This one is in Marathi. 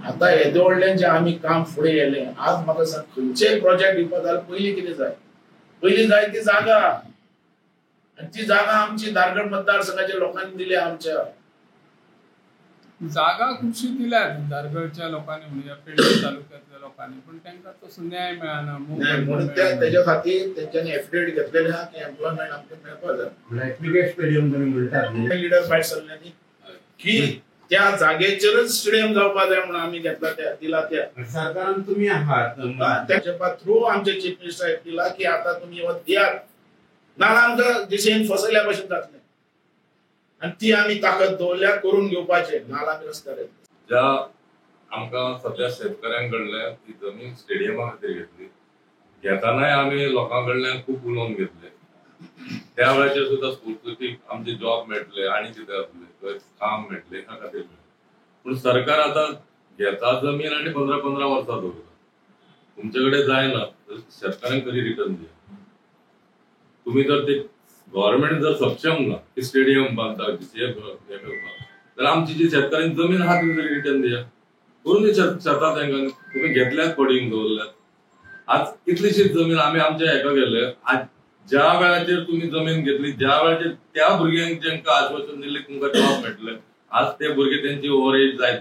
आता येदे व्हडल्यान जे आम्ही काम फुडें गेले आज म्हाका सांग खंयचेय प्रोजेक्ट दिवपाक जाल्यार पयलीं कितें जाय पयलीं जाय ती जागा आनी ती जागा आमची धारगड मतदारसंघाच्या लोकांनी दिली आमच्या जागा खुबशी दिल्यात धारगडच्या लोकांनी म्हणजे पेडणे तालुक्यातल्या लोकांनी पण तांकां तसो न्याय मेळना म्हणून तेच्या खातीर तेंच्यांनी एफिडेविट घेतलेले आहा की एम्प्लॉयमेंट आमकां मेळपाक जाय क्रिकेट स्टेडियम तुमी म्हणटात लिडर भायर सरल्यांनी की त्या जागेचेरच स्टेडियम जावपाक जाय म्हणून आमी घेतला त्या दिला त्या सरकारान तुमी आहात त्याच्या थ्रू आमचे चीफ मिनिस्टर दिला की आता तुम्ही दियात नाल्यार आमकां दिशेन फसयल्या भशेन जातलें आणि ती आम्ही ताकद दवरल्या करून घेवपाचे नाल्यार आमी रस्त्यार ज्या आमकां सगळ्या शेतकऱ्यांकडल्यान ती जमीन स्टेडियमा खातीर घेतली घेतानाय आमी लोकां कडल्यान खूब उलोवन घेतले त्या वेळाचेर सुद्दां स्फूर्तीक आमचे जॉब मेळटले आनी कितें जातलें काम मेळटलें ह्या खातीर पूण सरकार आतां घेता जमीन आनी 15 वर्सां दवरता तुमचे कडेन जायना शेतकऱ्यांक कधी रिटर्न दिया तुम्ही जर ते गव्हर्नमेंट जर सक्षम ना की स्टेडियम बांधता तर आमची जी शेतकऱ्यांची जमीन आहा ती तरी रिटर्न दिया करून शेतात तांकां तुम्ही घेतल्यात पडींग दवरल्यात आज कितलीशीच जमीन आमी आमच्या हेका गेले आज ज्या वेळाचेर तुम्ही जमीन घेतली ज्या वेळाचेर त्या भुरग्यांक जेंका आश्वासन दिल्लें तुमकां जॉब मेळटले आज ते भुरगे तेंची ओव्हर एज जायत